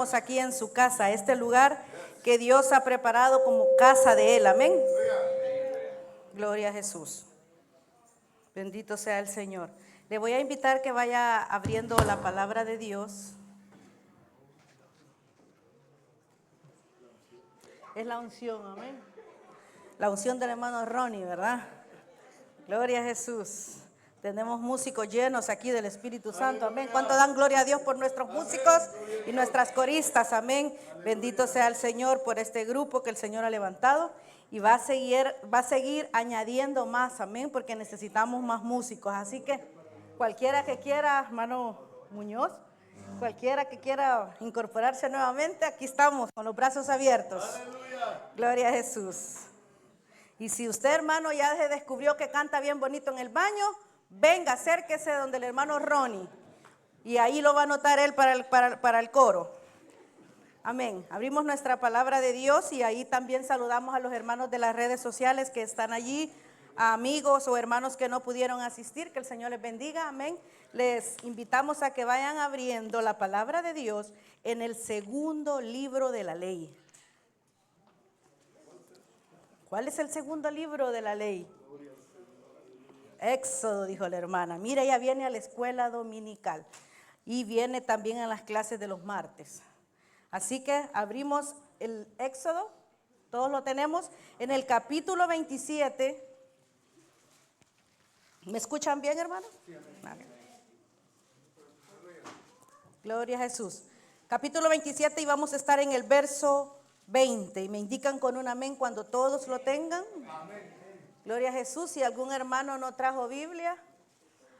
Aquí en su casa, este lugar que Dios ha preparado como casa de Él, amén. Gloria a Jesús. Bendito sea el Señor. Le voy a invitar que vaya abriendo la palabra de Dios. Es la unción, amén. La unción del hermano Ronnie, ¿verdad? Gloria a Jesús. Tenemos músicos llenos aquí del Espíritu Santo, amén. ¿Cuánto dan gloria a Dios por nuestros músicos y nuestras coristas, amén? Bendito sea el Señor por este grupo que el Señor ha levantado y va a seguir añadiendo más, amén, porque necesitamos más músicos. Así que cualquiera que quiera, hermano Muñoz, cualquiera que quiera incorporarse nuevamente, aquí estamos con los brazos abiertos. Gloria a Jesús. Y si usted, hermano, ya se descubrió que canta bien bonito en el baño, venga, acérquese donde el hermano Ronnie. Y ahí lo va a anotar él para el coro. Amén. Abrimos nuestra palabra de Dios y ahí también saludamos a los hermanos de las redes sociales que están allí, a amigos o hermanos que no pudieron asistir. Que el Señor les bendiga. Amén. Les invitamos a que vayan abriendo la palabra de Dios en el segundo libro de la ley. ¿Cuál es el segundo libro de la ley? Éxodo, dijo la hermana. Mira, ella viene a la escuela dominical y viene también a las clases de los martes. Así que abrimos el Éxodo, todos lo tenemos, en el capítulo 27. ¿Me escuchan bien, hermano? Sí, amén. Gloria a Jesús. Capítulo 27 y vamos a estar en el verso 20. Y me indican con un amén cuando todos lo tengan. Amén. Gloria a Jesús. Si algún hermano no trajo Biblia,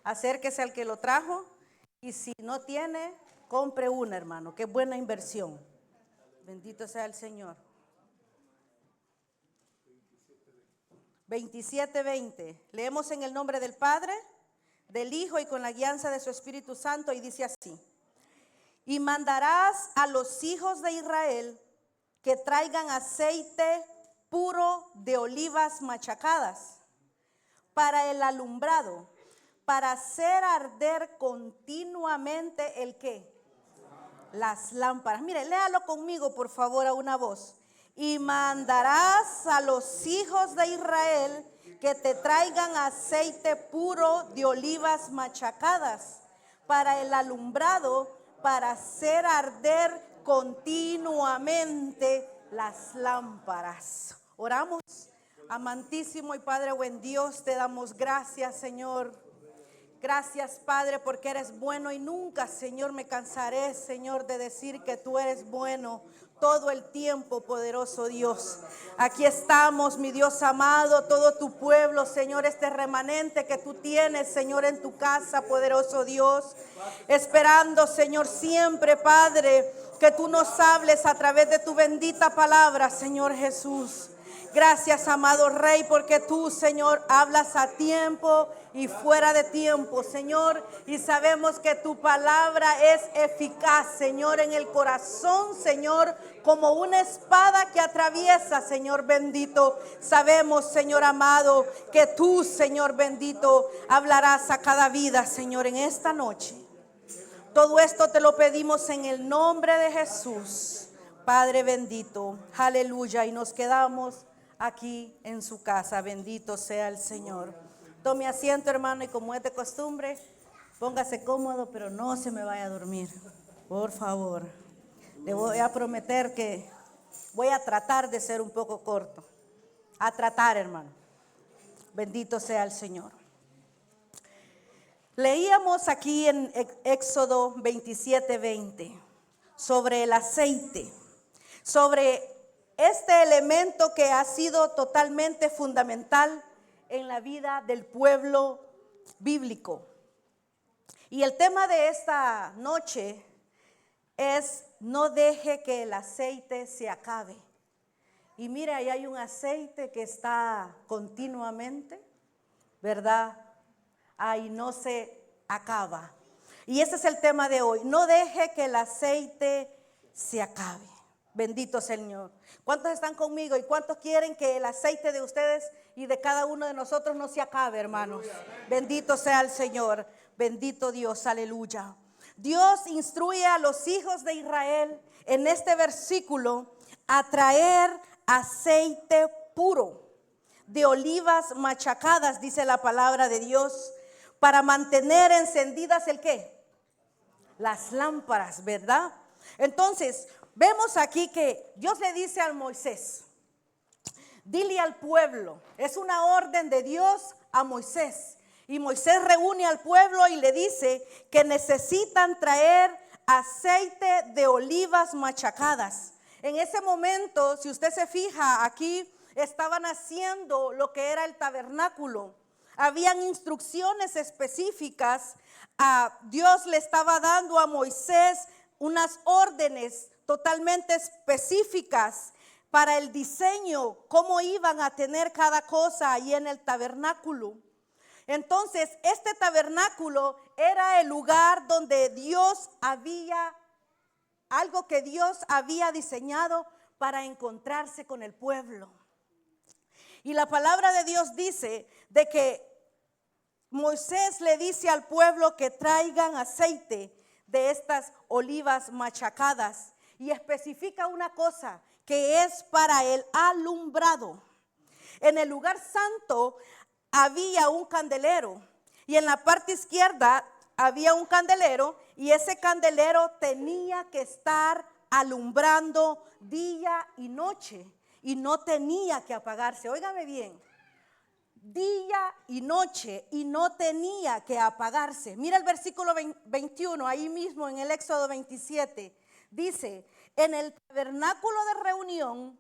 acérquese al que lo trajo. Y si no tiene, compre una, hermano. Qué buena inversión. Bendito sea el Señor. 27:20. Leemos en el nombre del Padre, del Hijo y con la guianza de su Espíritu Santo. Y dice así: y mandarás a los hijos de Israel que traigan aceite puro de olivas machacadas para el alumbrado, para hacer arder continuamente el ¿qué? Las lámparas. Mire, léalo conmigo por favor a una voz. Y mandarás a los hijos de Israel que te traigan aceite puro de olivas machacadas para el alumbrado, para hacer arder continuamente las lámparas. Oramos. Amantísimo y Padre buen Dios, te damos gracias, Señor. Gracias, Padre, porque eres bueno y nunca, Señor, me cansaré, Señor, de decir que tú eres bueno todo el tiempo, poderoso Dios. Aquí estamos, mi Dios amado, todo tu pueblo, Señor, este remanente que tú tienes, Señor, en tu casa, poderoso Dios. Esperando, Señor, siempre, Padre, que tú nos hables a través de tu bendita palabra, Señor Jesús. Gracias, amado Rey, porque tú, Señor, hablas a tiempo y fuera de tiempo, Señor. Y sabemos que tu palabra es eficaz, Señor, en el corazón, Señor, como una espada que atraviesa, Señor bendito. Sabemos, Señor amado, que tú, Señor bendito, hablarás a cada vida, Señor, en esta noche. Todo esto te lo pedimos en el nombre de Jesús, Padre bendito. Aleluya. Y nos quedamos aquí en su casa. Bendito sea el Señor. Tome asiento, hermano, y como es de costumbre, póngase cómodo, pero no se me vaya a dormir, por favor. Le voy a prometer que voy a tratar de ser un poco corto. A tratar, hermano. Bendito sea el Señor. Leíamos aquí en Éxodo 27:20 sobre el aceite, sobre este elemento que ha sido totalmente fundamental en la vida del pueblo bíblico. Y el tema de esta noche es: no deje que el aceite se acabe. Y mire, ahí hay un aceite que está continuamente, ¿verdad? Ahí no se acaba. Y ese es el tema de hoy. No deje que el aceite se acabe. Bendito Señor. ¿Cuántos están conmigo y cuántos quieren que el aceite de ustedes y de cada uno de nosotros no se acabe, hermanos? Bendito sea el Señor. Bendito Dios. Aleluya. Dios instruye a los hijos de Israel en este versículo a traer aceite puro de olivas machacadas, dice la palabra de Dios, para mantener encendidas ¿el qué? Las lámparas, ¿verdad? Entonces, vemos aquí que Dios le dice a Moisés, dile al pueblo, es una orden de Dios a Moisés. Y Moisés reúne al pueblo y le dice que necesitan traer aceite de olivas machacadas. En ese momento, si usted se fija, aquí estaban haciendo lo que era el tabernáculo. Habían instrucciones específicas. Dios le estaba dando a Moisés unas órdenes totalmente específicas para el diseño, cómo iban a tener cada cosa ahí en el tabernáculo. Entonces, este tabernáculo era el lugar donde Dios había, algo que Dios había diseñado para encontrarse con el pueblo. Y la palabra de Dios dice de que Moisés le dice al pueblo que traigan aceite de estas olivas machacadas y especifica una cosa que es para el alumbrado. En el lugar santo había un candelero y en la parte izquierda había un candelero y ese candelero tenía que estar alumbrando día y noche y no tenía que apagarse. Óigame bien, día y noche y no tenía que apagarse. Mira el versículo 21, ahí mismo en el Éxodo 27, dice, en el tabernáculo de reunión,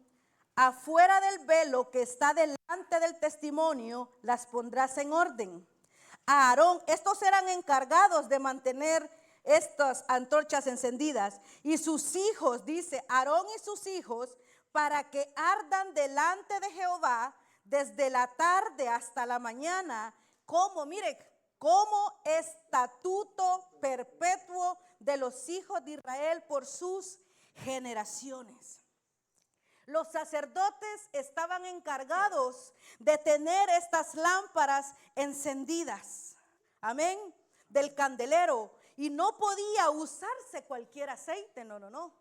afuera del velo que está delante del testimonio, las pondrás en orden. A Aarón, estos eran encargados de mantener estas antorchas encendidas, y sus hijos, dice, Aarón y sus hijos, para que ardan delante de Jehová desde la tarde hasta la mañana, como, mire, como estatuto perpetuo de los hijos de Israel por sus generaciones. Los sacerdotes estaban encargados de tener estas lámparas encendidas, amén, del candelero, y no podía usarse cualquier aceite, no.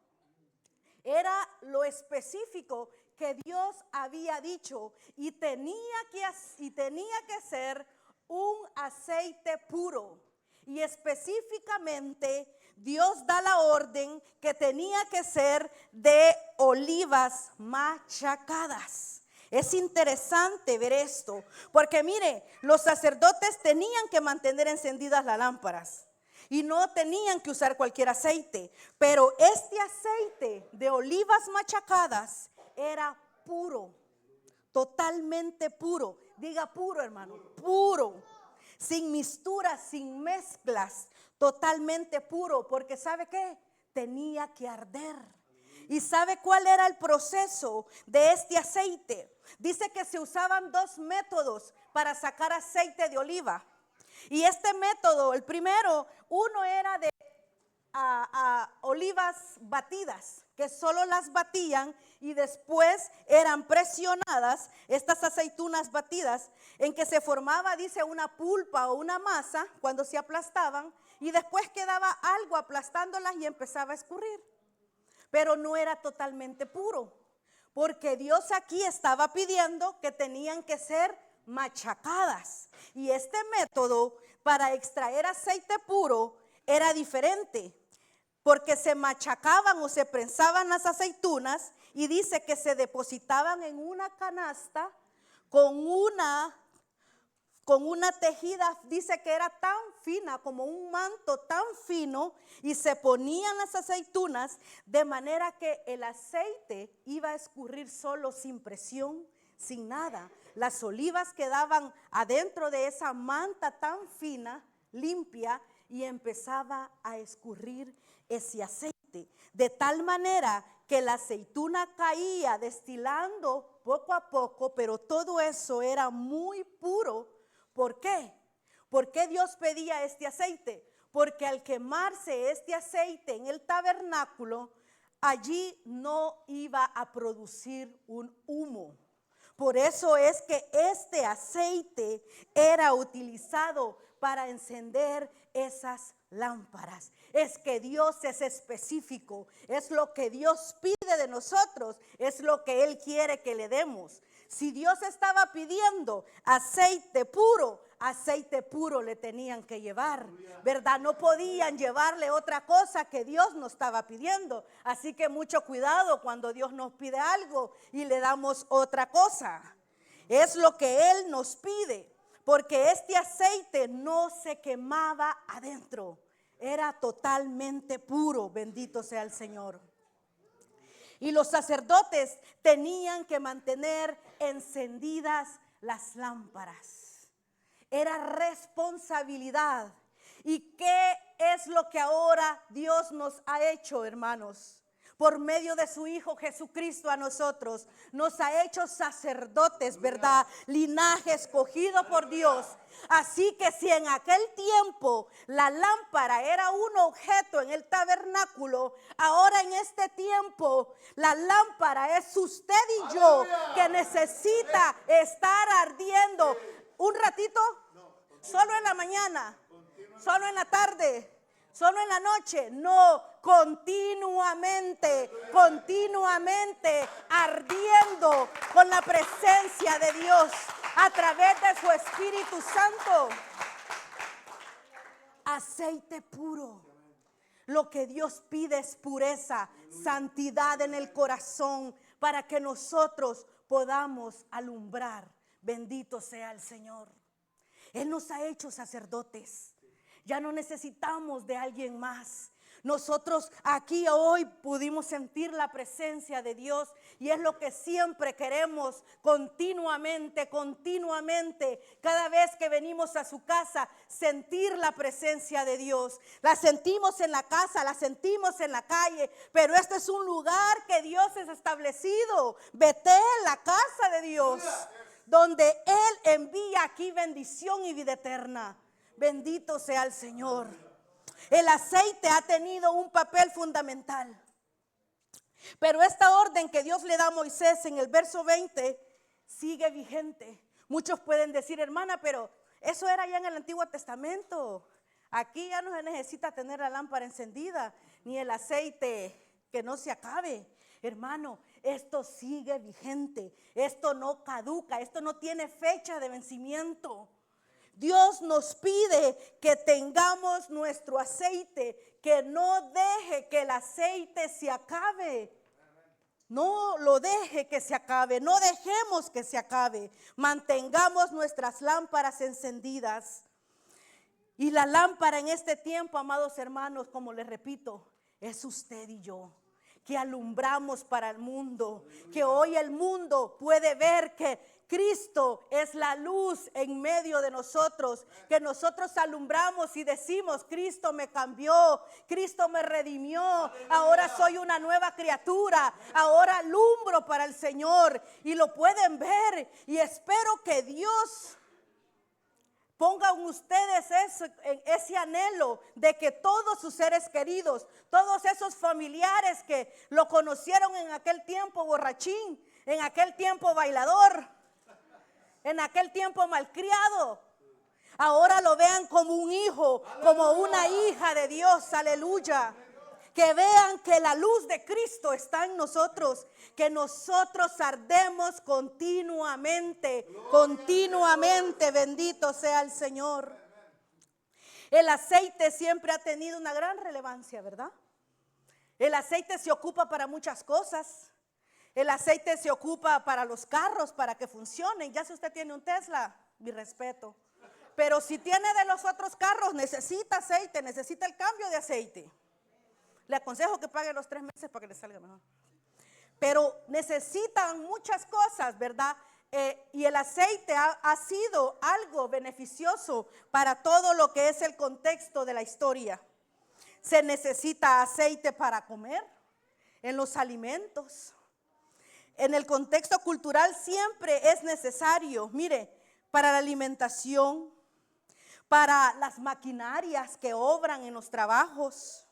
Era lo específico que Dios había dicho y tenía que ser un aceite puro. Y específicamente Dios da la orden que tenía que ser de olivas machacadas. Es interesante ver esto, porque mire, los sacerdotes tenían que mantener encendidas las lámparas y no tenían que usar cualquier aceite, pero este aceite de olivas machacadas era puro, totalmente puro. Diga puro, hermano, puro, sin misturas, sin mezclas, totalmente puro, porque ¿sabe qué? Tenía que arder. ¿Y sabe cuál era el proceso de este aceite? Dice que se usaban dos métodos para sacar aceite de oliva. Y este método, el primero, uno era de olivas batidas, que solo las batían y después eran presionadas, estas aceitunas batidas, en que se formaba, dice, una pulpa o una masa cuando se aplastaban y después quedaba algo aplastándolas y empezaba a escurrir. Pero no era totalmente puro, porque Dios aquí estaba pidiendo que tenían que ser machacadas. Y este método para extraer aceite puro era diferente, porque se machacaban o se prensaban las aceitunas y dice que se depositaban en una canasta con una tejida, dice que era tan fina como un manto tan fino, y se ponían las aceitunas de manera que el aceite iba a escurrir solo, sin presión, sin nada. Las olivas quedaban adentro de esa manta tan fina, limpia, y empezaba a escurrir ese aceite, de tal manera que la aceituna caía destilando poco a poco, pero todo eso era muy puro. ¿Por qué? ¿Por qué Dios pedía este aceite? Porque al quemarse este aceite en el tabernáculo, allí no iba a producir un humo. Por eso es que este aceite era utilizado para encender esas lámparas. Es que Dios es específico, es lo que Dios pide de nosotros, es lo que Él quiere que le demos. Si Dios estaba pidiendo aceite puro le tenían que llevar, ¿verdad? No podían llevarle otra cosa que Dios nos estaba pidiendo. Así que mucho cuidado cuando Dios nos pide algo y le damos otra cosa. Es lo que Él nos pide, porque este aceite no se quemaba adentro. Era totalmente puro, bendito sea el Señor. Y los sacerdotes tenían que mantener encendidas las lámparas. Era responsabilidad. ¿Y qué es lo que ahora Dios nos ha hecho, hermanos? Por medio de su Hijo Jesucristo a nosotros, nos ha hecho sacerdotes, ¿verdad? Linaje escogido por Dios. Así que si en aquel tiempo la lámpara era un objeto en el tabernáculo, ahora en este tiempo la lámpara es usted y yo, que necesita estar ardiendo un ratito, solo en la mañana, solo en la tarde, solo en la noche. No, continuamente ardiendo con la presencia de Dios a través de su Espíritu Santo. Aceite puro. Lo que Dios pide es pureza, santidad en el corazón, para que nosotros podamos alumbrar. Bendito sea el Señor. Él nos ha hecho sacerdotes. Ya no necesitamos de alguien más. Nosotros aquí hoy pudimos sentir la presencia de Dios, y es lo que siempre queremos continuamente, cada vez que venimos a su casa, sentir la presencia de Dios. La sentimos en la casa, la sentimos en la calle, pero este es un lugar que Dios ha establecido, Betel, la casa de Dios, donde Él envía aquí bendición y vida eterna. Bendito sea el Señor. El aceite ha tenido un papel fundamental. Pero esta orden que Dios le da a Moisés en el verso 20 sigue vigente. Muchos pueden decir, hermana, pero eso era ya en el Antiguo Testamento. Aquí ya no se necesita tener la lámpara encendida, ni el aceite que no se acabe. Hermano, esto sigue vigente. Esto no caduca, esto no tiene fecha de vencimiento. Dios nos pide que tengamos nuestro aceite, que no deje que el aceite se acabe. No lo deje que se acabe, no dejemos que se acabe. Mantengamos nuestras lámparas encendidas. Y la lámpara en este tiempo, amados hermanos, como les repito, es usted y yo, que alumbramos para el mundo, que hoy el mundo puede ver que Cristo es la luz en medio de nosotros, que nosotros alumbramos y decimos, Cristo me cambió, Cristo me redimió, ahora soy una nueva criatura, ahora alumbro para el Señor, y lo pueden ver. Y espero que Dios pongan ustedes ese anhelo de que todos sus seres queridos, todos esos familiares que lo conocieron en aquel tiempo borrachín, en aquel tiempo bailador, en aquel tiempo malcriado, ahora lo vean como un hijo, como una hija de Dios. Aleluya. Que vean que la luz de Cristo está en nosotros, que nosotros ardemos continuamente, bendito sea el Señor. El aceite siempre ha tenido una gran relevancia, ¿verdad? El aceite se ocupa para muchas cosas. El aceite se ocupa para los carros, para que funcionen. Ya si usted tiene un Tesla, mi respeto. Pero si tiene de los otros carros, necesita aceite, necesita el cambio de aceite. Le aconsejo que pague los 3 meses para que le salga mejor. Pero necesitan muchas cosas, ¿verdad? Y el aceite ha sido algo beneficioso para todo lo que es el contexto de la historia. Se necesita aceite para comer, en los alimentos. En el contexto cultural siempre es necesario, mire, para la alimentación, para las maquinarias que obran en los trabajos.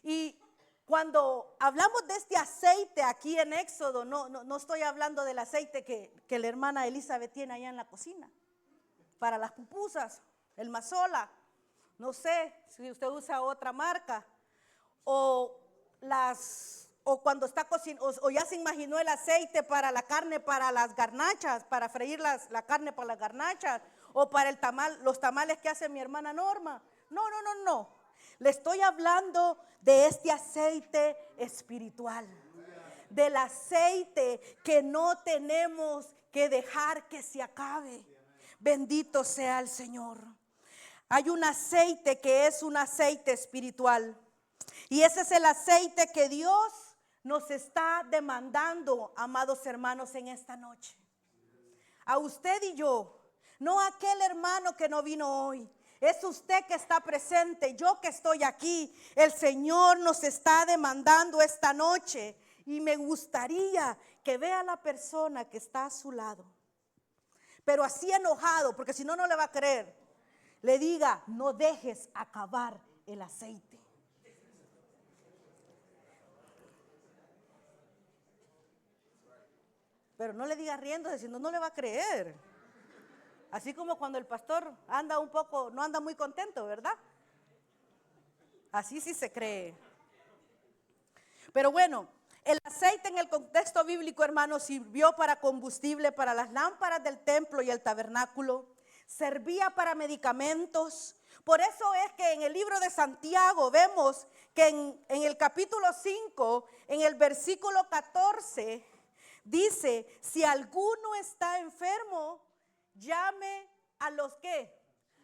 Y cuando hablamos de este aceite aquí en Éxodo, no estoy hablando del aceite que la hermana Elizabeth tiene allá en la cocina, para las pupusas, el mazola. no sé si usted usa otra marca, o cuando está cocinando, o ya se imaginó el aceite para la carne, para las garnachas, para freír la carne para las garnachas, o para los tamales que hace mi hermana Norma. No, no, no, no. Le estoy hablando de este aceite espiritual, del aceite que no tenemos que dejar que se acabe. Bendito sea el Señor. Hay un aceite que es un aceite espiritual, y ese es el aceite que Dios nos está demandando, amados hermanos, en esta noche. A usted y yo, no a aquel hermano que no vino hoy. Es usted que está presente, yo que estoy aquí. El Señor nos está demandando esta noche, y me gustaría que vea a la persona que está a su lado, pero así enojado, porque si no, no le va a creer. Le diga: no dejes acabar el aceite. Pero no le diga riéndose, si no, no le va a creer. Así como cuando el pastor anda un poco, no anda muy contento, ¿verdad? Así sí se cree. Pero bueno, el aceite en el contexto bíblico, hermanos, sirvió para combustible para las lámparas del templo y el tabernáculo. Servía para medicamentos. Por eso es que en el libro de Santiago vemos que en el capítulo 5, en el versículo 14, dice: si alguno está enfermo, llame a los ¿qué?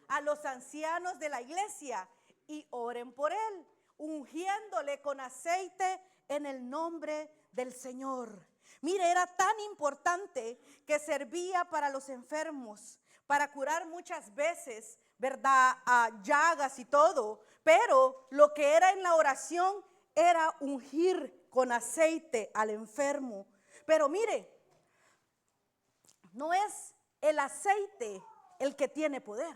A los ancianos de la iglesia y oren por él, ungiéndole con aceite en el nombre del Señor. Mire, era tan importante que servía para los enfermos, para curar muchas veces, ¿verdad? A llagas y todo, pero lo que era en la oración era ungir con aceite al enfermo. Pero mire, no es el aceite el que tiene poder,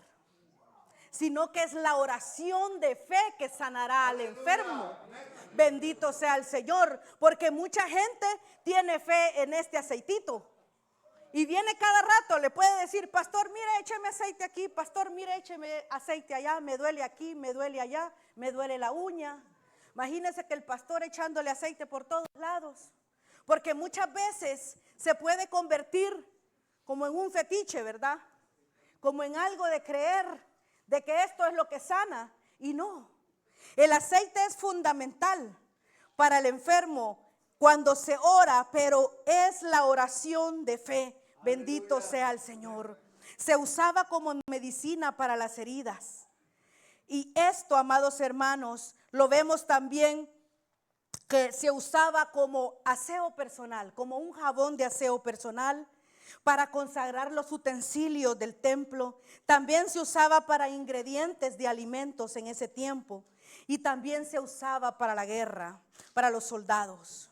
sino que es la oración de fe que sanará al enfermo. Bendito sea el Señor, porque mucha gente tiene fe en este aceitito y viene cada rato, le puede decir: pastor, mire, écheme aceite aquí, pastor, mire, écheme aceite allá, me duele aquí, me duele allá, me duele la uña. Imagínense que el pastor echándole aceite por todos lados, porque muchas veces se puede convertir como en un fetiche, ¿verdad? Como en algo de creer, de que esto es lo que sana, y no. El aceite es fundamental para el enfermo cuando se ora, pero es la oración de fe. Bendito sea el Señor. Se usaba como medicina para las heridas. Y esto, amados hermanos, lo vemos también que se usaba como aseo personal, como un jabón de aseo personal, para consagrar los utensilios del templo. También se usaba para ingredientes de alimentos en ese tiempo, y también se usaba para la guerra, para los soldados.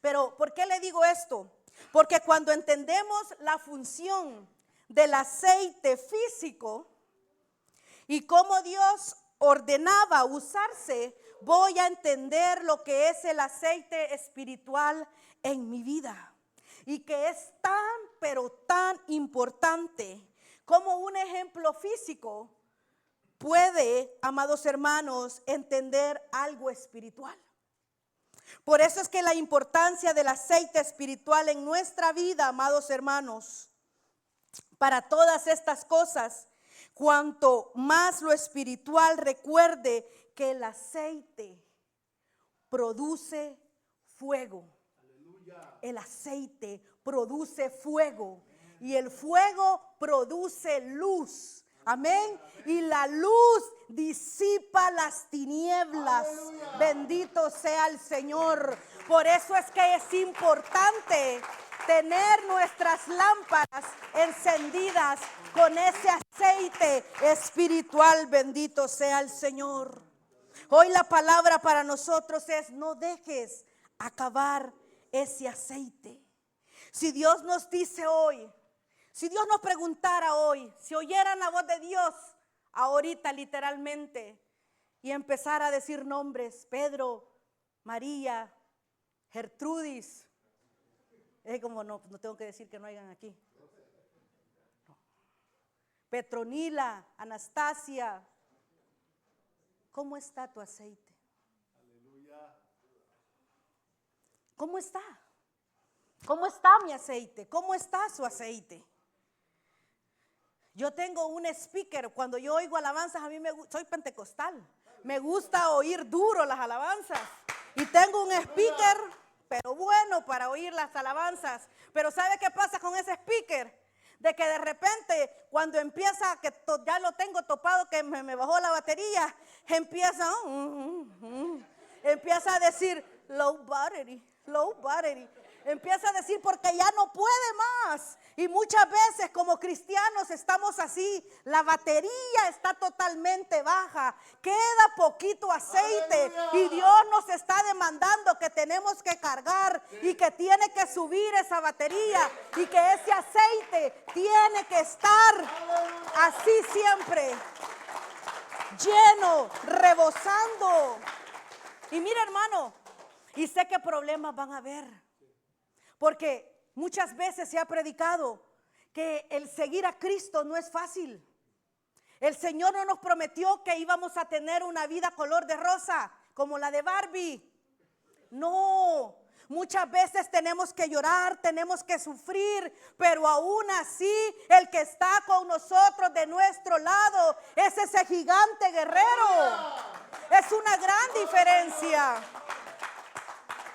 Pero ¿por qué le digo esto? Porque cuando entendemos la función del aceite físico y cómo Dios ordenaba usarse, voy a entender lo que es el aceite espiritual en mi vida, y que es tan, pero tan importante. Como un ejemplo físico puede, amados hermanos, entender algo espiritual. Por eso es que la importancia del aceite espiritual en nuestra vida, amados hermanos, para todas estas cosas, cuanto más lo espiritual, recuerde que el aceite produce fuego. El aceite produce fuego, y el fuego produce luz. Amén. Y la luz disipa las tinieblas. Bendito sea el Señor. Por eso es que es importante tener nuestras lámparas encendidas con ese aceite espiritual. Bendito sea el Señor. Hoy la palabra para nosotros es: no dejes acabar ese aceite. Si Dios nos dice hoy, si Dios nos preguntara hoy, si oyeran la voz de Dios ahorita literalmente y empezara a decir nombres: Pedro, María, Gertrudis, es como no tengo que decir que no hayan aquí. No. Petronila, Anastasia, ¿Cómo está tu aceite? ¿Cómo está? ¿Cómo está mi aceite? ¿Cómo está su aceite? Yo tengo un speaker, cuando yo oigo alabanzas, a mí soy pentecostal, me gusta oír duro las alabanzas. Y tengo un speaker, pero bueno, para oír las alabanzas. Pero ¿sabe qué pasa con ese speaker? De que de repente, cuando empieza, que ya lo tengo topado, que me bajó la batería, empieza, empieza a decir, low battery. Empieza a decir porque ya no puede más. Y muchas veces como cristianos estamos así. La batería está totalmente baja. Queda poquito aceite. Y Dios nos está demandando que tenemos que cargar y que tiene que subir esa batería. Y que ese aceite tiene que estar así siempre. Lleno, rebosando. Y mira, hermano, y sé que problemas van a haber, porque muchas veces se ha predicado que el seguir a Cristo no es fácil. El Señor no nos prometió que íbamos a tener una vida color de rosa, como la de Barbie. No, muchas veces tenemos que llorar, tenemos que sufrir, pero aún así el que está con nosotros de nuestro lado es ese gigante guerrero. Es una gran diferencia.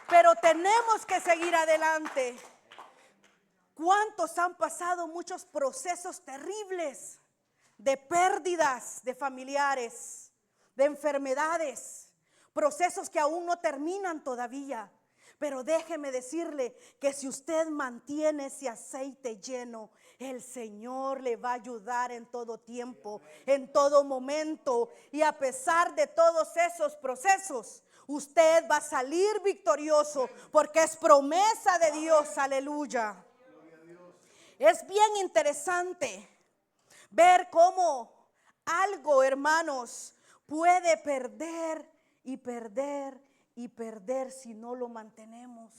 Pero tenemos que seguir adelante. ¿Cuántos han pasado muchos procesos terribles de pérdidas de familiares, de enfermedades, procesos que aún no terminan todavía? Pero déjeme decirle que si usted mantiene ese aceite lleno, el Señor le va a ayudar en todo tiempo, en todo momento. Y a pesar de todos esos procesos, usted va a salir victorioso porque es promesa de Dios. Aleluya. Es bien interesante ver cómo algo, hermanos, puede perder y perder y perder si no lo mantenemos.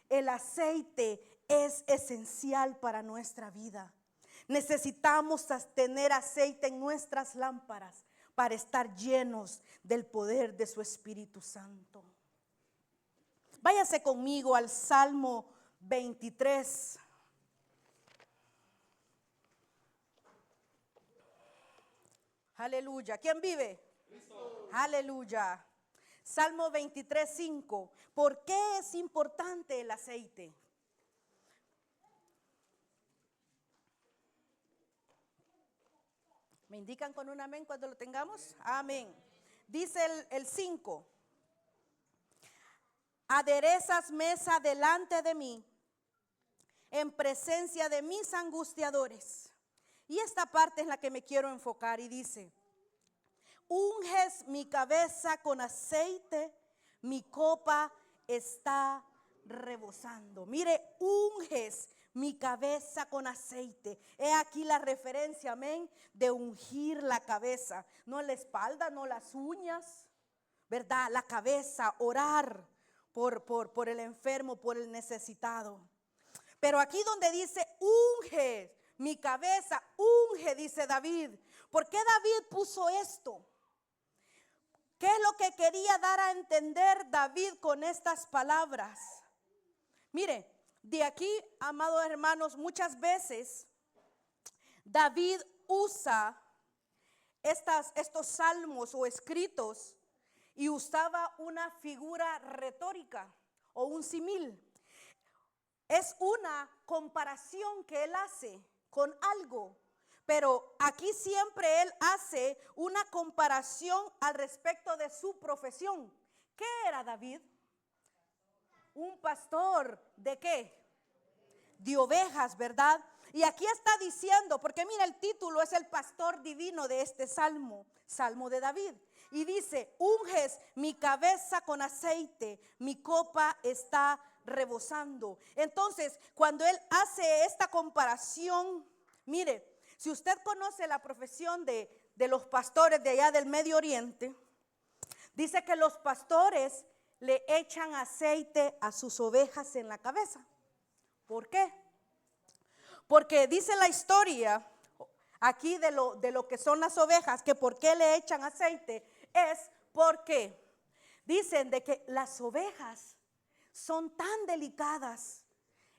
El aceite es esencial para nuestra vida. Necesitamos tener aceite en nuestras lámparas para estar llenos del poder de su Espíritu Santo. Váyase conmigo al Salmo 23. Aleluya. ¿Quién vive? Cristo. Aleluya. Salmo 23:5. ¿Por qué es importante el aceite? ¿Me indican con un amén cuando lo tengamos? Amén. Dice el 5. Aderezas mesa delante de mí, en presencia de mis angustiadores. Y esta parte es la que me quiero enfocar y dice: unges mi cabeza con aceite, mi copa está rebosando. Mire, unges mi cabeza con aceite. He aquí la referencia, amén, de ungir la cabeza. No la espalda, no las uñas, ¿verdad? La cabeza, orar por el enfermo, por el necesitado. Pero aquí donde dice unge mi cabeza, unge, dice David. ¿Por qué David puso esto? ¿Qué es lo que quería dar a entender David con estas palabras? Mire, de aquí, amados hermanos, muchas veces David usa estos salmos o escritos y usaba una figura retórica o un símil. Es una comparación que él hace con algo. Pero aquí siempre él hace una comparación al respecto de su profesión. ¿Qué era David? Un pastor. ¿De qué? De ovejas, ¿verdad? Y aquí está diciendo, porque mira, el título es el pastor divino de este salmo, Salmo de David. Y dice: unges mi cabeza con aceite, mi copa está rebosando. Entonces, cuando él hace esta comparación, mire, si usted conoce la profesión de los pastores de allá del Medio Oriente, dice que los pastores le echan aceite a sus ovejas en la cabeza. ¿Por qué? Porque dice la historia aquí de lo que son las ovejas, que por qué le echan aceite, es porque dicen de que las ovejas son tan delicadas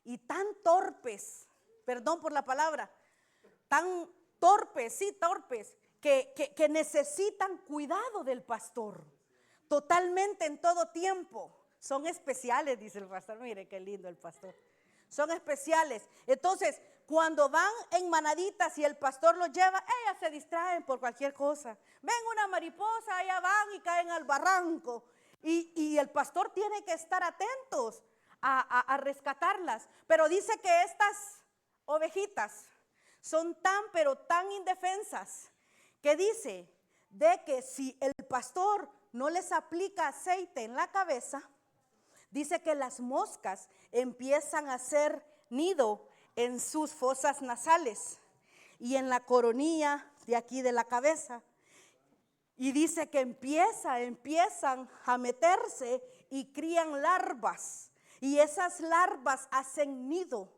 y tan torpes, perdón por la palabra, tan torpes, que necesitan cuidado del pastor, totalmente en todo tiempo. Son especiales, dice el pastor. Mire qué lindo el pastor. Son especiales. Entonces, cuando van en manaditas y el pastor los lleva, ellas se distraen por cualquier cosa. Ven una mariposa, allá van y caen al barranco. Y el pastor tiene que estar atentos a rescatarlas. Pero dice que estas ovejitas son tan, pero tan indefensas, que dice de que si el pastor no les aplica aceite en la cabeza, dice que las moscas empiezan a hacer nido en sus fosas nasales y en la coronilla de aquí de la cabeza. Y dice que empiezan a meterse y crían larvas. Y esas larvas hacen nido.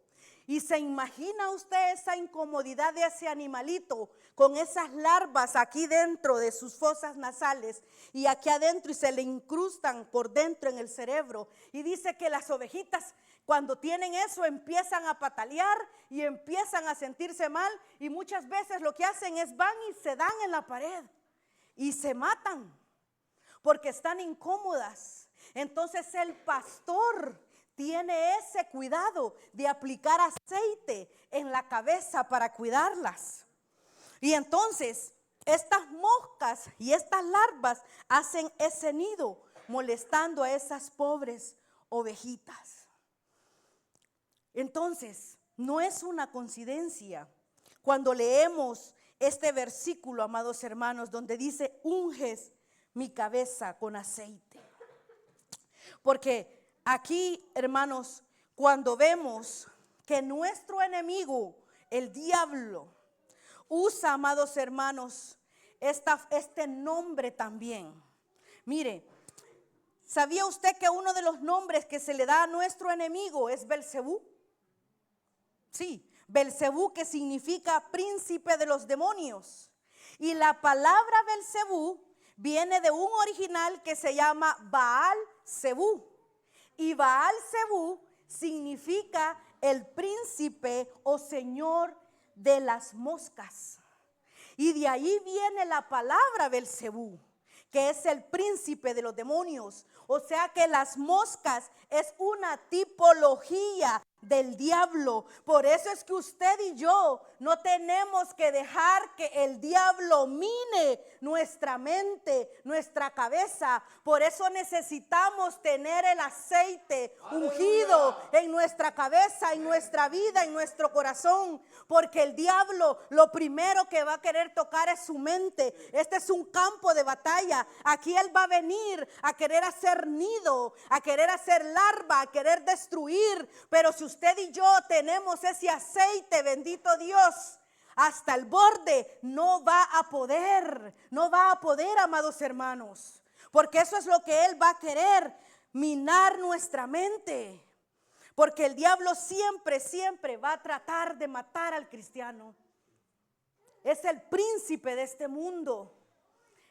Y se imagina usted esa incomodidad de ese animalito con esas larvas aquí dentro de sus fosas nasales y aquí adentro, y se le incrustan por dentro en el cerebro. Y dice que las ovejitas, cuando tienen eso, empiezan a patalear y empiezan a sentirse mal, y muchas veces lo que hacen es van y se dan en la pared y se matan porque están incómodas. Entonces el pastor tiene ese cuidado de aplicar aceite en la cabeza para cuidarlas. Y entonces estas moscas y estas larvas hacen ese nido molestando a esas pobres ovejitas. Entonces, no es una coincidencia cuando leemos este versículo, amados hermanos, donde dice: unges mi cabeza con aceite. Porque aquí, hermanos, cuando vemos que nuestro enemigo, el diablo, usa, amados hermanos, este nombre también. Mire, ¿sabía usted que uno de los nombres que se le da a nuestro enemigo es Belcebú? Sí, Belcebú, que significa príncipe de los demonios. Y la palabra Belcebú viene de un original que se llama Baal-Zebú. Y Baal-Zebú significa el príncipe o señor de las moscas. Y de ahí viene la palabra Belcebú, que es el príncipe de los demonios. O sea que las moscas es una tipología del diablo. Por eso es que usted y yo no tenemos que dejar que el diablo mine nuestra mente, nuestra cabeza. Por eso necesitamos tener el aceite ungido en nuestra cabeza, en nuestra vida, en nuestro corazón. Porque el diablo lo primero que va a querer tocar es su mente. Este es un campo de batalla. Aquí él va a venir a querer hacer nido, a querer hacer larva, a querer destruir. Pero si usted y yo tenemos ese aceite, bendito Dios, hasta el borde, no va a poder, amados hermanos, porque eso es lo que él va a querer, minar nuestra mente, porque el diablo siempre va a tratar de matar al cristiano. Es el príncipe de este mundo.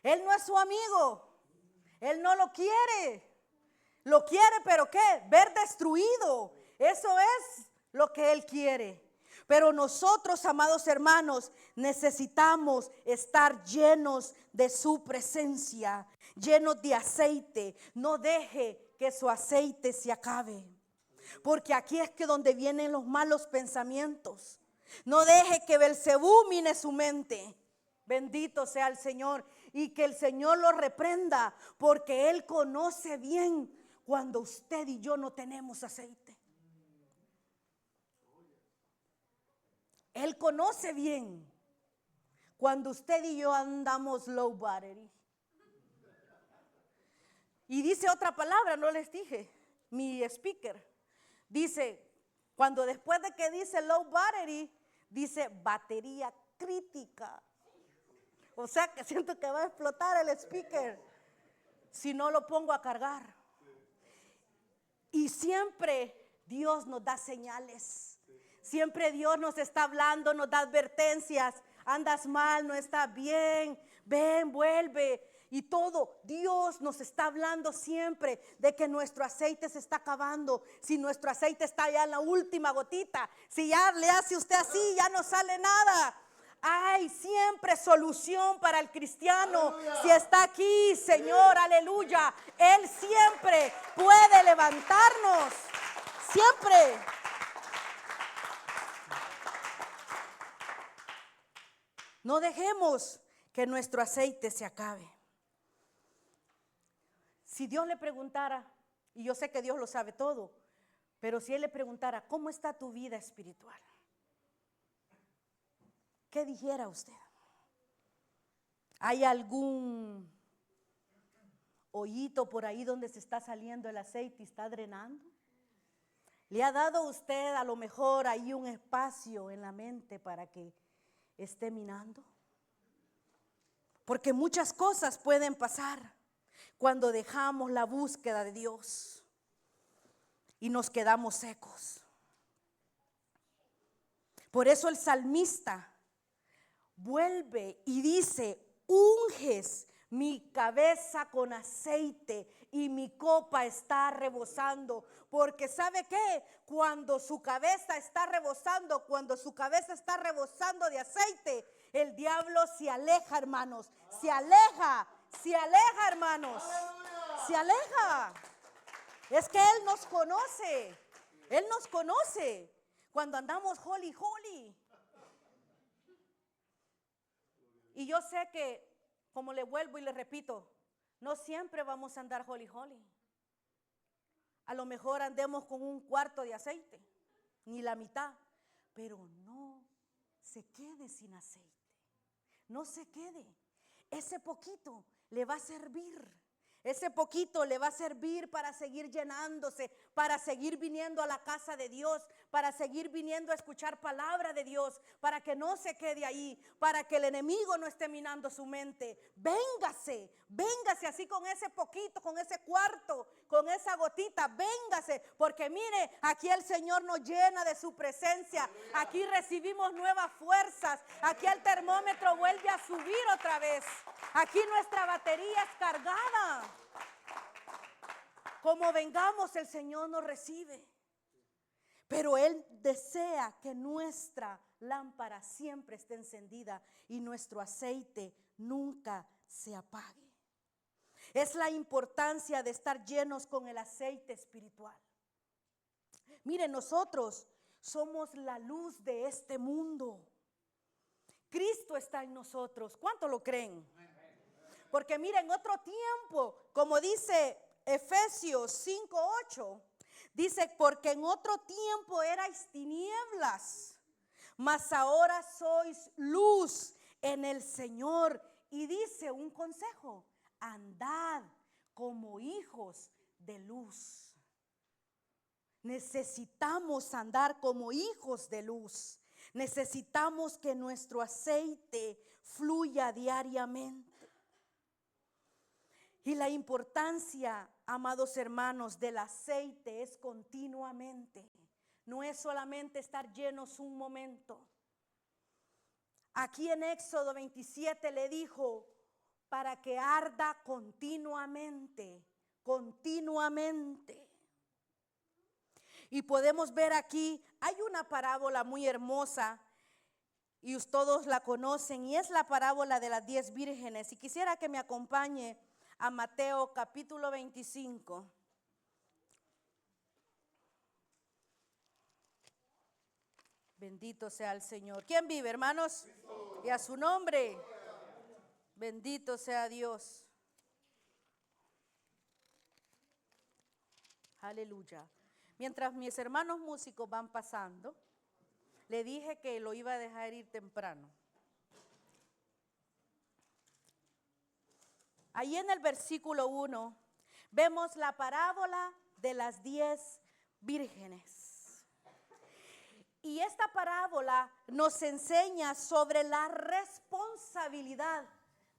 Él no es su amigo, él no lo quiere. Lo quiere, pero ¿qué? Ver destruido. Eso es lo que él quiere. Pero nosotros, amados hermanos, necesitamos estar llenos de su presencia, llenos de aceite. No deje que su aceite se acabe, porque aquí es que donde vienen los malos pensamientos. No deje que Belcebú mine su mente. Bendito sea el Señor, y que el Señor lo reprenda, porque él conoce bien cuando usted y yo no tenemos aceite. Él conoce bien cuando usted y yo andamos low battery. Y dice otra palabra, no les dije, mi speaker dice, cuando después de que dice low battery, dice batería crítica. O sea que siento que va a explotar el speaker si no lo pongo a cargar. Y siempre Dios nos da señales. Siempre Dios nos está hablando, nos da advertencias. Andas mal, no estás bien, ven, vuelve. y todo. Dios nos está hablando siempre de que nuestro aceite se está acabando. Si nuestro aceite está ya en la última gotita, si ya le hace usted así, ya no sale nada. Hay siempre solución para el cristiano. Aleluya. Si está aquí, Señor, aleluya, Él siempre puede levantarnos. Siempre. No dejemos que nuestro aceite se acabe. Si Dios le preguntara, y yo sé que Dios lo sabe todo, pero si Él le preguntara, ¿cómo está tu vida espiritual? ¿Qué dijera usted? ¿Hay algún hoyito por ahí donde se está saliendo el aceite y está drenando? ¿Le ha dado usted a lo mejor ahí un espacio en la mente para que esté minando? Porque muchas cosas pueden pasar cuando dejamos la búsqueda de Dios y nos quedamos secos. Por eso el salmista vuelve y dice: unges mi cabeza con aceite y mi copa está rebosando. Porque ¿sabe qué? Cuando su cabeza está rebosando, de aceite, el diablo se aleja, hermanos. Se aleja, hermanos. Se aleja. Es que Él nos conoce. Él nos conoce cuando andamos holy. Y yo sé que, como le vuelvo y le repito, no siempre vamos a andar holy. A lo mejor andemos con un cuarto de aceite, ni la mitad, pero no se quede sin aceite. No se quede. Ese poquito le va a servir. Ese poquito le va a servir para seguir llenándose, para seguir viniendo a la casa de Dios, para seguir viniendo a escuchar palabra de Dios, para que no se quede ahí, para que el enemigo no esté minando su mente. Véngase así con ese poquito, con ese cuarto, con esa gotita, véngase, porque mire, aquí el Señor nos llena de su presencia, aquí recibimos nuevas fuerzas, aquí el termómetro vuelve a subir otra vez, aquí nuestra batería es cargada. Como vengamos, el Señor nos recibe. Pero Él desea que nuestra lámpara siempre esté encendida y nuestro aceite nunca se apague. Es la importancia de estar llenos con el aceite espiritual. Miren, nosotros somos la luz de este mundo. Cristo está en nosotros. ¿Cuánto lo creen? Porque miren, otro tiempo, como dice Efesios 5:8, dice: porque en otro tiempo erais tinieblas, mas ahora sois luz en el Señor. Y dice un consejo: andad como hijos de luz. Necesitamos andar como hijos de luz. Necesitamos que nuestro aceite fluya diariamente. Y la importancia, amados hermanos, del aceite es continuamente. No es solamente estar llenos un momento. Aquí en Éxodo 27 le dijo: para que arda continuamente. Y podemos ver aquí, hay una parábola muy hermosa y todos la conocen, y es la parábola de las 10 vírgenes. Y quisiera que me acompañe a Mateo capítulo 25. Bendito sea el Señor. ¿Quién vive, hermanos? Cristo. Y a su nombre. Bendito sea Dios. Aleluya. Mientras mis hermanos músicos van pasando, le dije que lo iba a dejar ir temprano. Ahí en el versículo 1 vemos la parábola de las 10 vírgenes. Y esta parábola nos enseña sobre la responsabilidad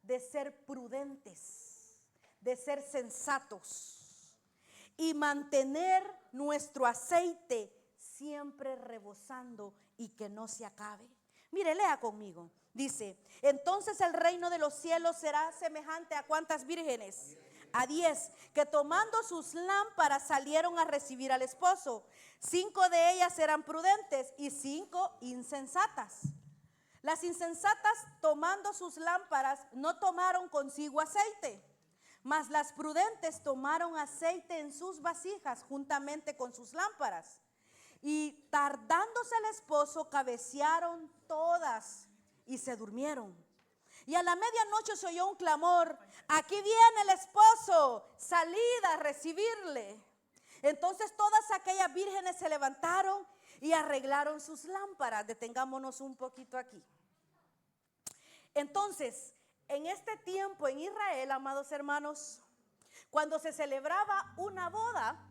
de ser prudentes, de ser sensatos y mantener nuestro aceite siempre rebosando y que no se acabe. Mire, lea conmigo. Dice, entonces el reino de los cielos será semejante a ¿cuántas vírgenes? A 10, que tomando sus lámparas salieron a recibir al esposo. 5 de ellas eran prudentes y 5 insensatas. Las insensatas, tomando sus lámparas, no tomaron consigo aceite, mas las prudentes tomaron aceite en sus vasijas juntamente con sus lámparas. Y tardándose el esposo, cabecearon todas y se durmieron. Y a la medianoche se oyó un clamor: aquí viene el esposo, salid a recibirle. Entonces todas aquellas vírgenes se levantaron y arreglaron sus lámparas. Detengámonos un poquito aquí. Entonces, en este tiempo en Israel, amados hermanos, cuando se celebraba una boda,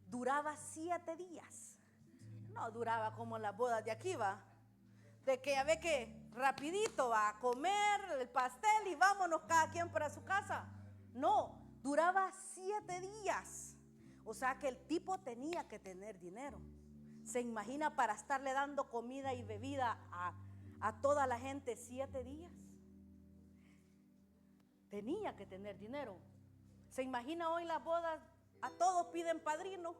duraba 7 días. No duraba como las bodas de aquí, va. De que ya ve que rapidito va a comer el pastel y vámonos cada quien para su casa. No, duraba 7 días. O sea que el tipo tenía que tener dinero. Se imagina para estarle dando comida y bebida a toda la gente 7 días. Tenía que tener dinero. Se imagina hoy las bodas, a todos piden padrino.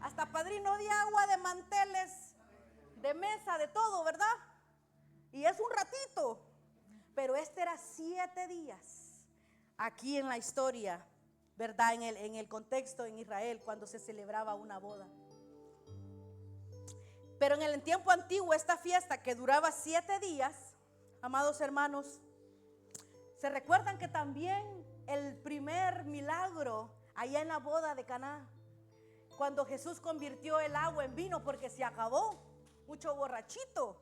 Hasta padrino de agua, de manteles, de mesa, de todo, ¿verdad? Y es un ratito. Pero este era 7 días. Aquí en la historia, ¿verdad? En el contexto en Israel, cuando se celebraba una boda. Pero en el tiempo antiguo, esta fiesta que duraba 7 días, amados hermanos, ¿se recuerdan que también el primer milagro allá en la boda de Caná, cuando Jesús convirtió el agua en vino porque se acabó, mucho borrachito,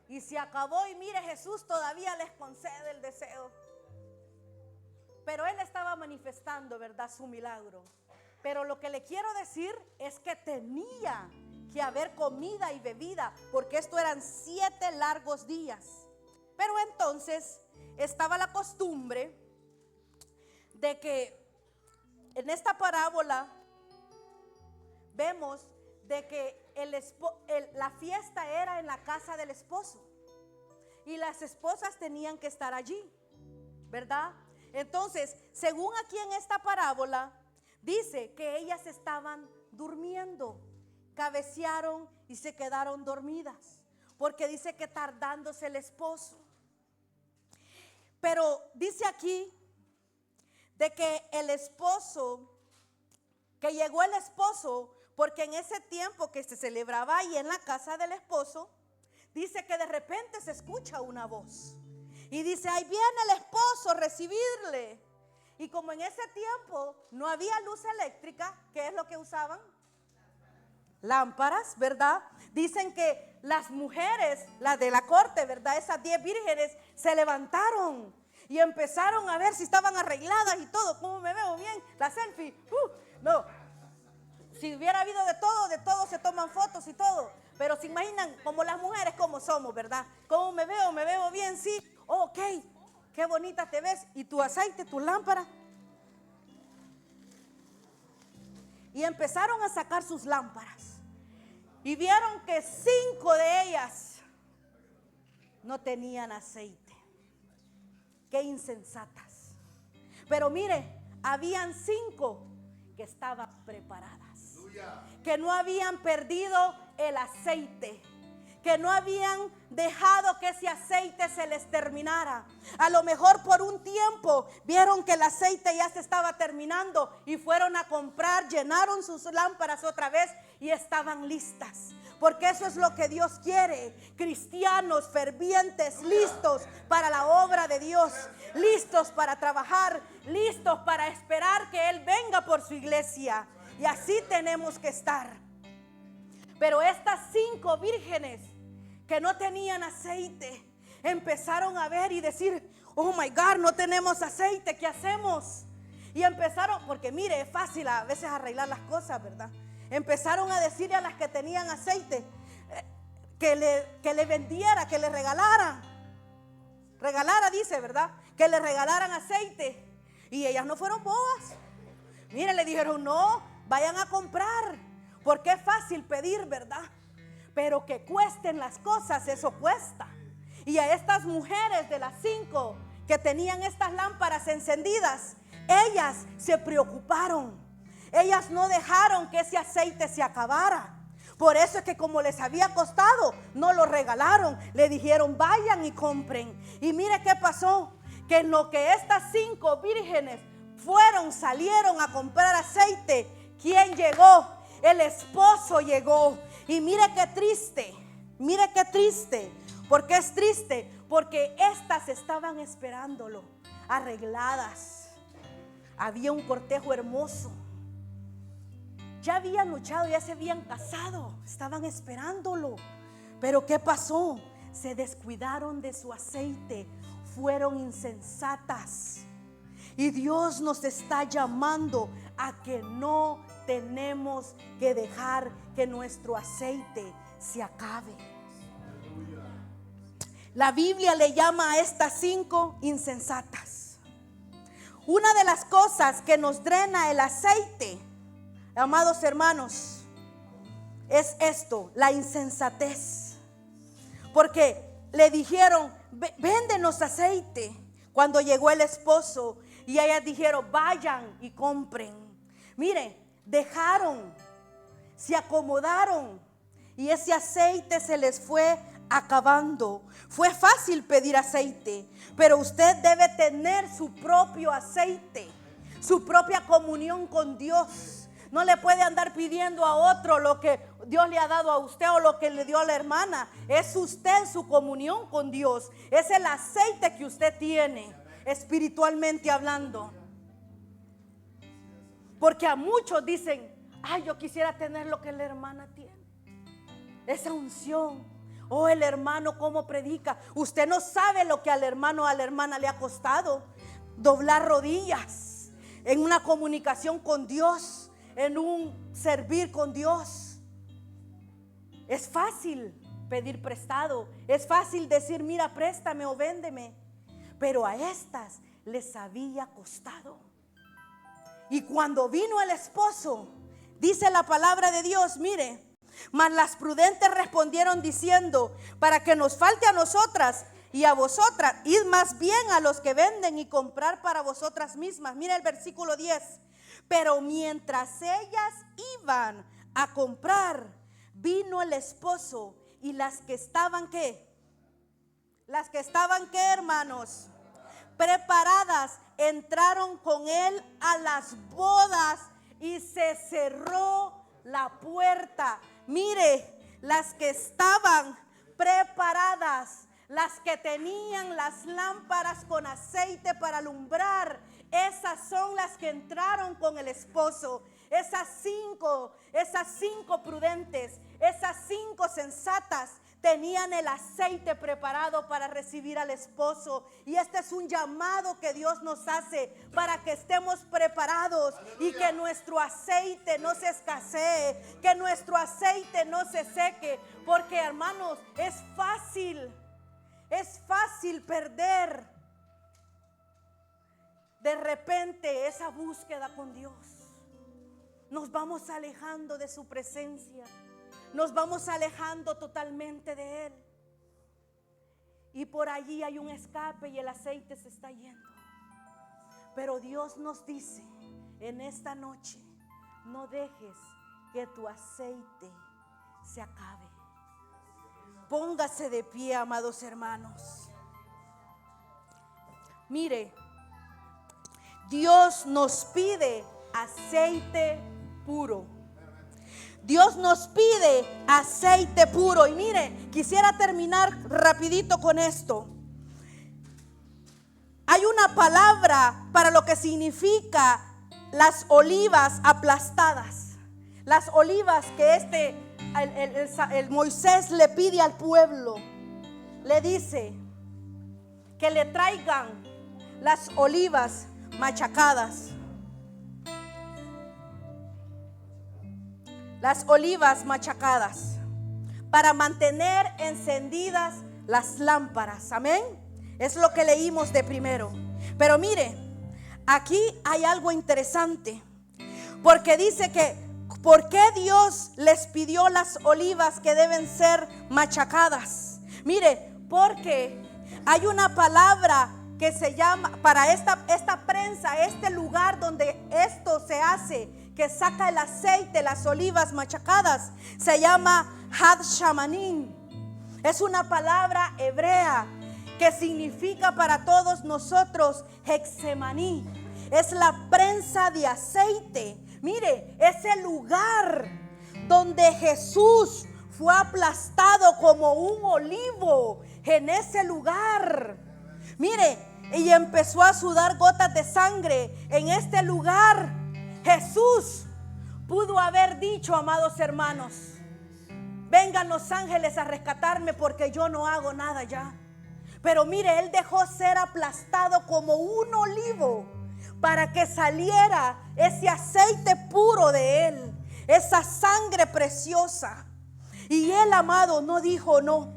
y se acabó, y mire, Jesús todavía les concede el deseo? Pero él estaba manifestando, ¿verdad?, su milagro. Pero lo que le quiero decir es que tenía que haber comida y bebida, porque esto eran 7 largos días. Pero entonces estaba la costumbre de que en esta parábola vemos de que la fiesta era en la casa del esposo y las esposas tenían que estar allí, ¿verdad? Entonces, según aquí en esta parábola, dice que ellas estaban durmiendo, cabecearon y se quedaron dormidas, porque dice que tardándose el esposo. Pero dice aquí de que el esposo, que llegó el esposo, porque en ese tiempo que se celebraba ahí en la casa del esposo, dice que de repente se escucha una voz y dice: ahí viene el esposo a recibirle. Y como en ese tiempo no había luz eléctrica, ¿qué es lo que usaban? Lámparas, ¿verdad? Dicen que las mujeres, las de la corte, ¿verdad?, esas 10 vírgenes se levantaron y empezaron a ver si estaban arregladas y todo. ¿Cómo me veo bien? La selfie. No, si hubiera habido de todo se toman fotos y todo. Pero se imaginan como las mujeres como somos, ¿verdad? ¿Cómo me veo? ¿Me veo bien? Sí. Ok, qué bonita te ves. ¿Y tu aceite, tu lámpara? Y empezaron a sacar sus lámparas. Y vieron que 5 de ellas no tenían aceite. Qué insensatas. Pero mire, habían 5 que estaban preparadas, que no habían perdido el aceite, que no habían dejado que ese aceite se les terminara. A lo mejor por un tiempo vieron que el aceite ya se estaba terminando y fueron a comprar, llenaron sus lámparas otra vez y estaban listas. Porque eso es lo que Dios quiere: cristianos fervientes, listos para la obra de Dios, listos para trabajar, listos para esperar que Él venga por su iglesia. Y así tenemos que estar. Pero estas 5 vírgenes que no tenían aceite empezaron a ver y decir: oh my God, no tenemos aceite, ¿qué hacemos? Y empezaron, porque mire, es fácil a veces arreglar las cosas, ¿verdad? Empezaron a decirle a las que tenían aceite que le vendiera, que le regalara, dice, ¿verdad? Que le regalaran aceite. Y ellas no fueron bobas. Mire, le dijeron: no, vayan a comprar, porque es fácil pedir, ¿verdad? pero que cuesten las cosas, eso cuesta. Y a estas mujeres de las 5 que tenían estas lámparas encendidas, ellas se preocuparon. Ellas no dejaron que ese aceite se acabara. Por eso es que como les había costado, no lo regalaron. Le dijeron, vayan y compren. Y mire qué pasó, que en lo que estas 5 vírgenes salieron a comprar aceite, ¿quién llegó? El esposo llegó. Y mire qué triste. ¿Por qué es triste? Porque estas estaban esperándolo, arregladas. Había un cortejo hermoso. Ya habían luchado, ya se habían casado, estaban esperándolo. Pero ¿qué pasó? Se descuidaron de su aceite, fueron insensatas. Y Dios nos está llamando a que no tenemos que dejar que nuestro aceite se acabe. La Biblia le llama a estas 5 insensatas. Una de las cosas que nos drena el aceite, amados hermanos, es esto, la insensatez. Porque le dijeron, véndenos aceite. Cuando llegó el esposo y ellas dijeron, vayan y compren. Mire, dejaron, se acomodaron y ese aceite se les fue acabando. Fue fácil pedir aceite, pero usted debe tener su propio aceite, su propia comunión con Dios. No le puede andar pidiendo a otro lo que Dios le ha dado a usted o lo que le dio a la hermana. Es usted su comunión con Dios. Es el aceite que usted tiene, espiritualmente hablando. Porque a muchos dicen, ay, yo quisiera tener lo que la hermana tiene, esa unción. Oh, el hermano cómo predica. Usted no sabe lo que al hermano o a la hermana le ha costado doblar rodillas en una comunicación con Dios, en un servir con Dios. Es fácil pedir prestado, es fácil decir, mira, préstame o véndeme, pero a estas les había costado. Y cuando vino el esposo, dice la palabra de Dios, mire, mas las prudentes respondieron diciendo, para que nos falte a nosotras y a vosotras, id más bien a los que venden y comprar para vosotras mismas. Mira el versículo 10. Pero mientras ellas iban a comprar, vino el esposo y las que estaban, ¿qué? Las que estaban, ¿qué, hermanos? Preparadas, entraron con él a las bodas y se cerró la puerta. Mire, las que estaban preparadas, las que tenían las lámparas con aceite para alumbrar, esas son las que entraron con el esposo. Esas cinco prudentes, esas 5 sensatas tenían el aceite preparado para recibir al esposo. Y este es un llamado que Dios nos hace para que estemos preparados y que nuestro aceite no se escasee, que nuestro aceite no se seque. Porque, hermanos, es fácil perder de repente esa búsqueda con Dios. Nos vamos alejando de su presencia, nos vamos alejando totalmente de Él, y por allí hay un escape y el aceite se está yendo. Pero Dios nos dice en esta noche, no dejes que tu aceite se acabe. Póngase de pie, amados hermanos. Mire, Dios nos pide aceite puro. Dios nos pide aceite puro. Y mire, quisiera terminar rapidito con esto. Hay una palabra para lo que significa las olivas aplastadas. Las olivas que el Moisés le pide al pueblo. Le dice que le traigan las olivas machacadas. Las olivas machacadas para mantener encendidas las lámparas. Amén. Es lo que leímos de primero. Pero mire, aquí hay algo interesante, porque dice que ¿Por qué Dios les pidió las olivas que deben ser machacadas? Mire, porque hay una palabra que se llama, para esta prensa, este lugar donde esto se hace, que saca el aceite, las olivas machacadas, se llama Had Shamanim. Es una palabra hebrea que significa para todos nosotros Hexemaní. Es la prensa de aceite. Mire, es el lugar donde Jesús fue aplastado como un olivo. En ese lugar, mire, y empezó a sudar gotas de sangre. En este lugar Jesús pudo haber dicho, amados hermanos, vengan los ángeles a rescatarme porque yo no hago nada ya. Pero mire, Él dejó ser aplastado como un olivo para que saliera ese aceite puro de Él, esa sangre preciosa. Y Él, amado, no dijo no.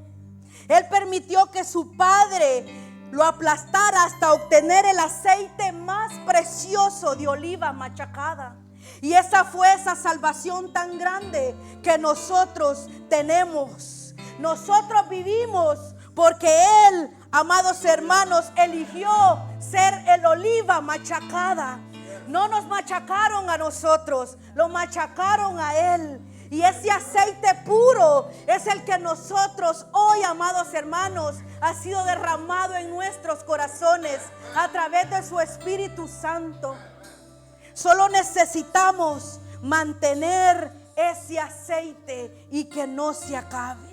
Él permitió que su Padre lo aplastara hasta obtener el aceite más precioso de oliva machacada. Y esa fue esa salvación tan grande que nosotros tenemos. Nosotros vivimos porque Él, amados hermanos, eligió ser el oliva machacada. No nos machacaron a nosotros, lo machacaron a Él. Y ese aceite puro es el que nosotros hoy, amados hermanos, ha sido derramado en nuestros corazones a través de su Espíritu Santo. Solo necesitamos mantener ese aceite y que no se acabe.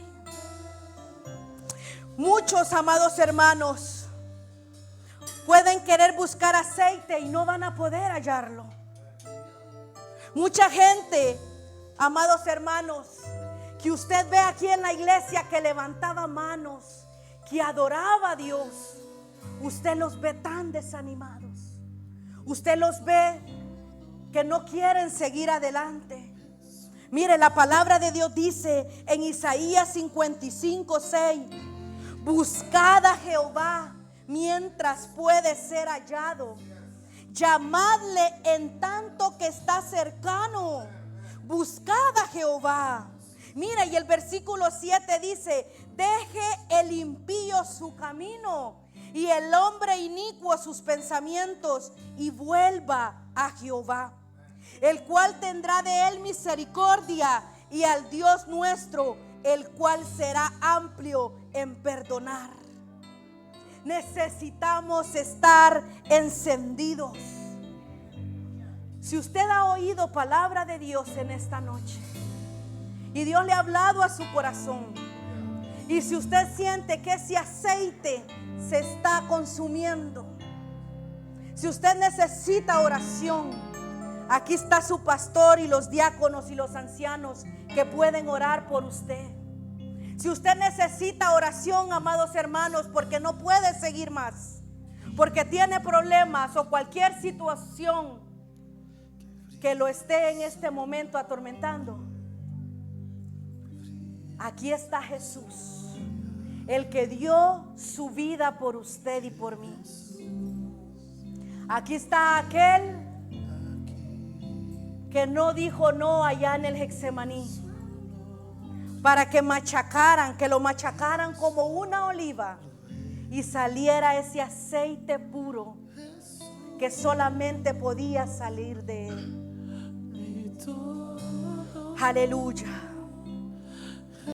Muchos, amados hermanos, pueden querer buscar aceite y no van a poder hallarlo. Mucha gente, amados hermanos, que usted ve aquí en la iglesia que levantaba manos, que adoraba a Dios, usted los ve tan desanimados. Usted los ve que no quieren seguir adelante. Mire, la palabra de Dios dice en Isaías 55:6: buscad a Jehová mientras puede ser hallado, llamadle en tanto que está cercano. Buscad a Jehová. Mira, y el versículo 7 dice: deje el impío su camino y el hombre inicuo sus pensamientos, y vuelva a Jehová, el cual tendrá de él misericordia, y al Dios nuestro, el cual será amplio en perdonar. Necesitamos estar encendidos. Si usted ha oído palabra de Dios en esta noche y Dios le ha hablado a su corazón, y si usted siente que ese aceite se está consumiendo, si usted necesita oración, aquí está su pastor y los diáconos y los ancianos que pueden orar por usted. Si usted necesita oración, amados hermanos, porque no puede seguir más, porque tiene problemas o cualquier situación que lo esté en este momento atormentando, aquí está Jesús, el que dio su vida por usted y por mí. Aquí está aquel que no dijo no allá en el Hexemaní, para que machacaran, que lo machacaran como una oliva y saliera ese aceite puro que solamente podía salir de él. Aleluya.